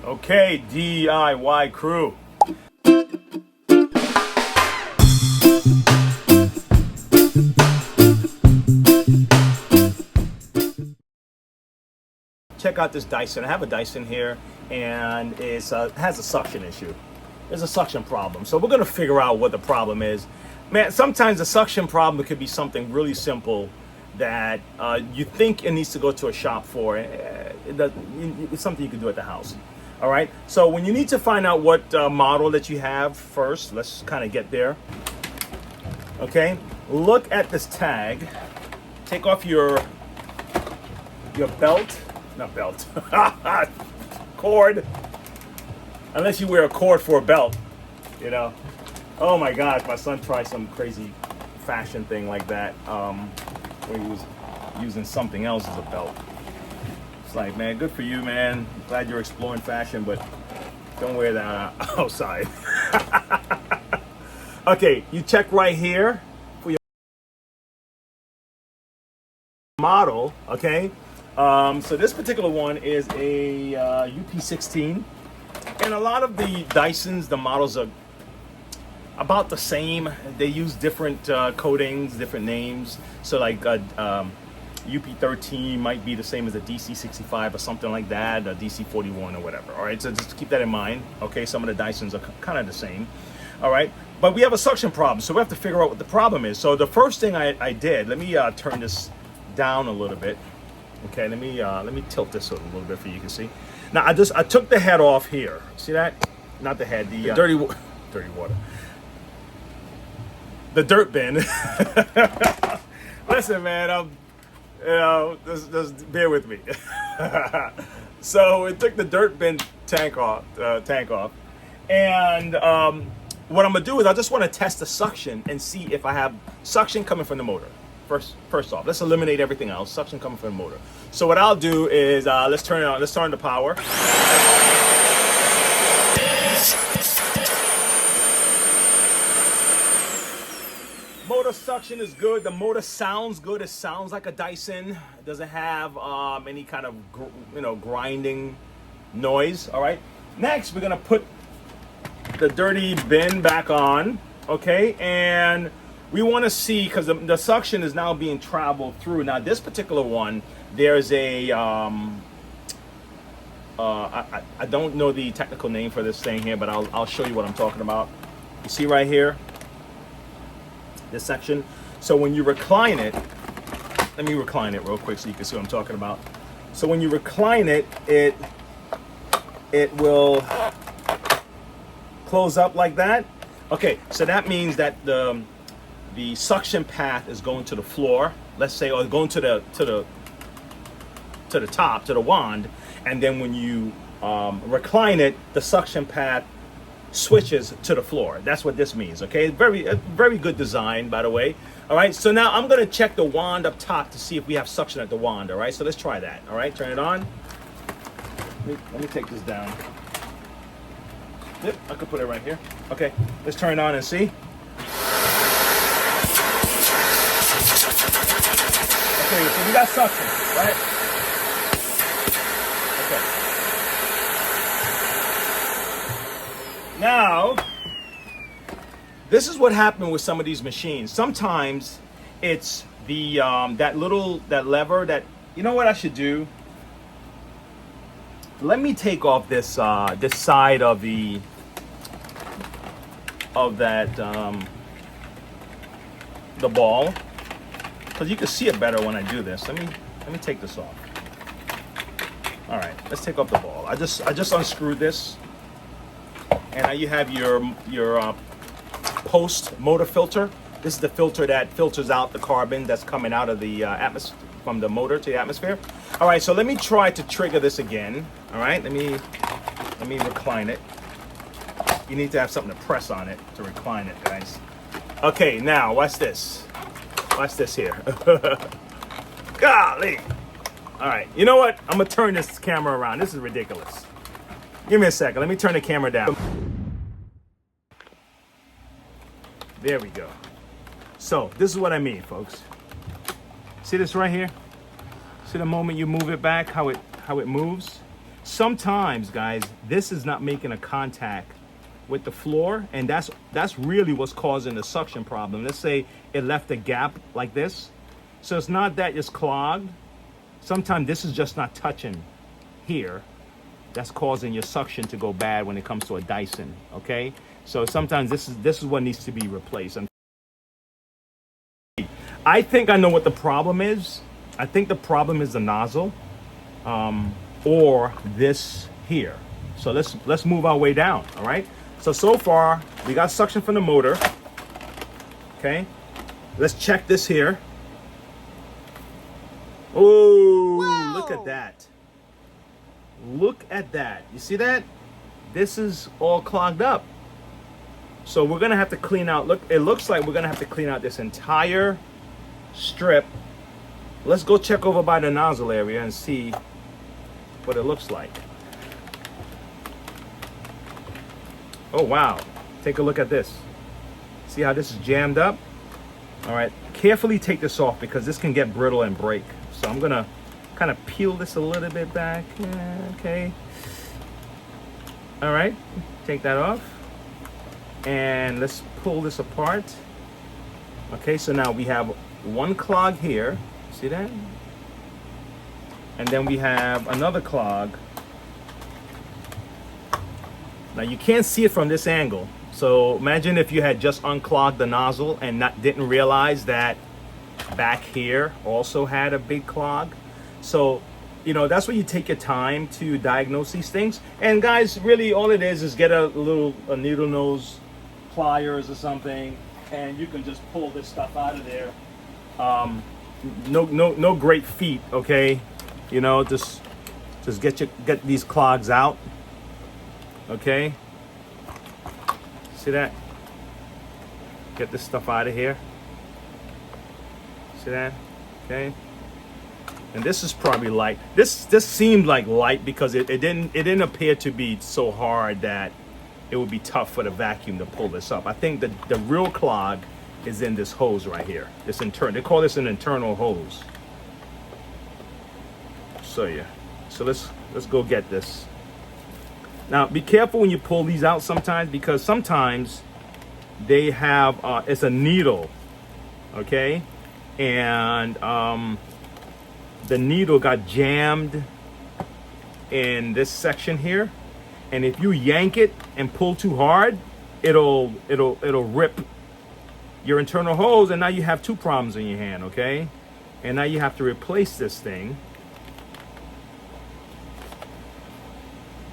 Okay, DIY crew. Check out this Dyson. I have a Dyson here, and it has a suction issue. There's a suction problem. So we're gonna figure out what the problem is. Man, sometimes the suction problem could be something really simple that you think it needs to go to a shop for. It's something you can do at the house. All right, so when you need to find out what model that you have first, let's kind of get there. Okay, look at this tag. Take off your belt, not belt, cord. Unless you wear a cord for a belt, you know. Oh my gosh, my son tried some crazy fashion thing like that where he was using something else as a belt. It's like, man, good for you, man. Glad you're exploring fashion, but don't wear that outside. Okay, you check right here for your model, okay? So this particular one is a UP16. And a lot of the Dysons, the models are about the same. They use different coatings, different names. So like UP13 might be the same as a DC65 or something like that, a DC41 or whatever. All right, so just keep that in mind. Okay, some of the Dysons are kind of the same. All right, but we have a suction problem, so we have to figure out what the problem is. So the first thing I did, let me turn this down a little bit. Okay, let me tilt this a little bit for you can see. Now I took the head off here. See that? Not the head, the dirty water. The dirt bin. Listen, man, just bear with me. So it took the dirt bin tank off, and what I'm gonna do is I just want to test the suction and see if I have suction coming from the motor. First off, let's eliminate everything else. Suction coming from the motor. So what I'll do is let's turn it on. Let's turn the power. Motor suction is good. The motor sounds good. It sounds like a Dyson. It doesn't have any kind of grinding noise. All right. Next, we're gonna put the dirty bin back on. Okay, and we want to see, because the suction is now being traveled through. Now this particular one, there's a I don't know the technical name for this thing here, but I'll show you what I'm talking about. You see right here, this section. So when you recline it, let me recline it real quick so you can see what I'm talking about. So when you recline it, it will close up like that. Okay, so that means that the suction path is going to the floor, let's say, or going to the top, to the wand, and then when you recline it, the suction path switches to the floor. That's what this means. Okay, very good design, by the way. All right, so now I'm gonna check the wand up top to see if we have suction at the wand. All right, so let's try that. All right, turn it on. Let me take this down. Yep, I could put it right here. Okay, let's turn it on and see. Okay, so we got suction, right? Okay. Now, this is what happened with some of these machines. Sometimes it's the that lever that, you know what I should do? Let me take off this this side of the ball, because you can see it better when I do this. Let me take this off. All right, let's take off the ball. I just unscrewed this, and now you have your post motor filter. This is the filter that filters out the carbon that's coming out of the atmosphere, from the motor to the atmosphere. All right, so let me try to trigger this again. All right, let me recline it. You need to have something to press on it to recline it, guys. Okay, now watch this. Watch this here. Golly. All right, you know what? I'm gonna turn this camera around. This is ridiculous. Give me a second. Let me turn the camera down. There we go. So this is what I mean, folks. See this right here? See the moment you move it back, how it moves? sometimes, guys, this is not making a contact with the floor, and that's really what's causing the suction problem. Let's say it left a gap like this. So it's not that it's clogged. Sometimes this is just not touching here. That's causing your suction to go bad when it comes to a Dyson, okay? So sometimes this is what needs to be replaced. I think I know what the problem is. I think the problem is the nozzle, or this here. So let's move our way down, all right? So far, we got suction from the motor, okay? Let's check this here. Oh, wow. Look at that. Look at that. You see that? This is all clogged up. So we're gonna have to clean out, look, it looks like we're gonna have to clean out this entire strip. Let's go check over by the nozzle area and see what it looks like. Oh, wow. Take a look at this. See how this is jammed up? All right, carefully take this off because this can get brittle and break. So I'm gonna kind of peel this a little bit back. Okay. All right, take that off. And let's pull this apart. Okay, so now we have one clog here. See that? And then we have another clog. Now you can't see it from this angle. So imagine if you had just unclogged the nozzle and didn't realize that back here also had a big clog. So, you know, that's where you take your time to diagnose these things. And guys, really all it is get a needle nose pliers or something, and you can just pull this stuff out of there. No great feat, okay? You know, just get these clogs out. Okay, see that? Get this stuff out of here. See that? Okay. And this is probably light. This seemed like light because it didn't appear to be so hard that it would be tough for the vacuum to pull this up. I think the real clog is in this hose right here. This they call this an internal hose. So yeah. So let's go get this. Now, be careful when you pull these out sometimes because sometimes they have, it's a needle, okay? And the needle got jammed in this section here. And if you yank it and pull too hard, it'll rip your internal hose, and now you have two proms in your hand, okay? And now you have to replace this thing.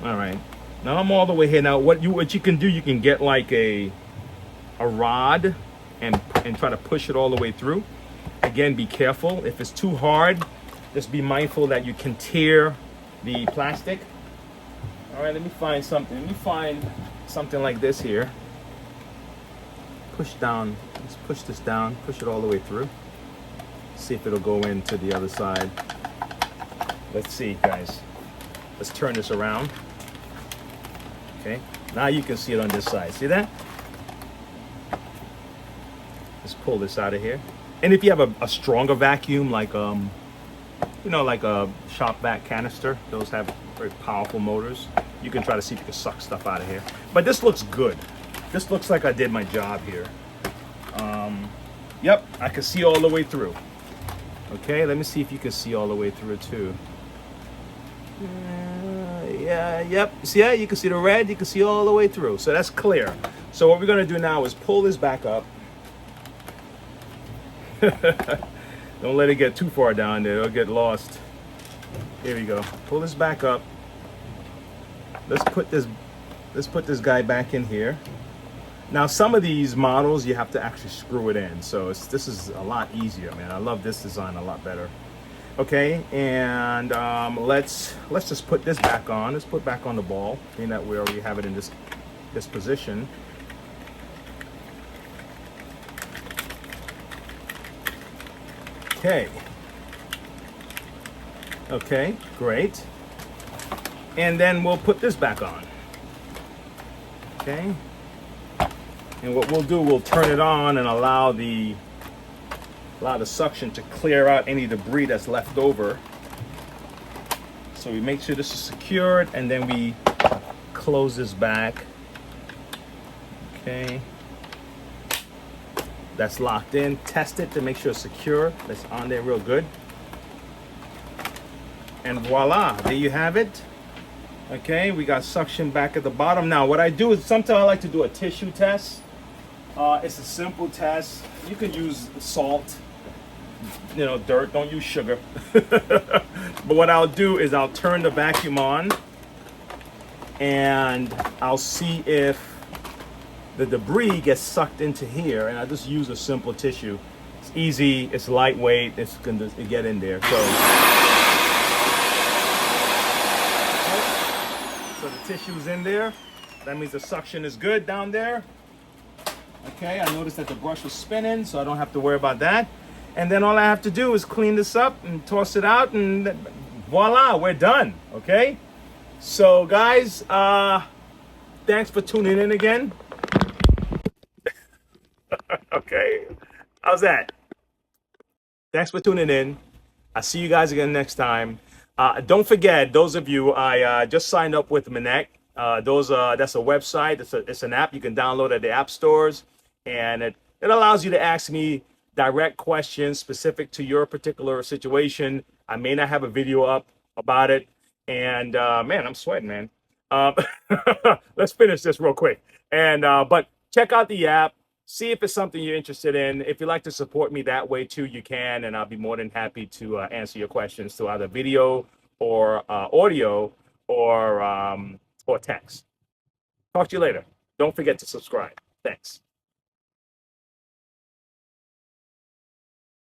All right. Now I'm all the way here. Now what you can do, you can get like a rod and try to push it all the way through. Again, be careful. If it's too hard, just be mindful that you can tear the plastic. All right, let me find something. Let me find something like this here. Push down. Let's push this down. Push it all the way through. See if it'll go into the other side. Let's see, guys. Let's turn this around. Okay, now you can see it on this side. See that? Let's pull this out of here. And if you have a stronger vacuum, like you know, like a shop vac canister, those have very powerful motors. You can try to see if you can suck stuff out of here. But this looks good. This looks like I did my job here. Yep, I can see all the way through. Okay, let me see if you can see all the way through too. Yeah, yep. See that? You can see the red. You can see all the way through. So that's clear. So what we're going to do now is pull this back up. Don't let it get too far down there. It'll get lost. Here we go. Pull this back up. Let's put this guy back in here. Now, some of these models, you have to actually screw it in. So this is a lot easier, man. I love this design a lot better. Okay, and let's just put this back on. Let's put back on the ball, being that we already have it in this position. Okay. Okay, great. And then we'll put this back on. Okay. And what we'll do, we'll turn it on and allow the suction to clear out any debris that's left over. So we make sure this is secured, and then we close this back. Okay. That's locked in. Test it to make sure it's secure. That's on there real good. And voila, there you have it. Okay, we got suction back at the bottom. Now, what I do is sometimes I like to do a tissue test. It's a simple test. You can use salt, you know, dirt. Don't use sugar. But what I'll do is I'll turn the vacuum on, and I'll see if the debris gets sucked into here, and I just use a simple tissue. It's easy, it's lightweight, it's gonna get in there. So the tissue's in there. That means the suction is good down there. Okay, I noticed that the brush was spinning, so I don't have to worry about that. And then all I have to do is clean this up and toss it out, and voila, we're done. Okay, so guys, thanks for tuning in again. Okay, how's that? Thanks for tuning in. I'll see you guys again next time. Don't forget, those of you, I just signed up with Minek. That's a website. It's an app you can download at the app stores, and it allows you to ask me direct questions specific to your particular situation. I may not have a video up about it, and man, I'm sweating, man. Let's finish this real quick. And but check out the app. See if it's something you're interested in. If you'd like to support me that way too, you can, and I'll be more than happy to answer your questions through either video or audio or text. Talk to you later. Don't forget to subscribe. Thanks.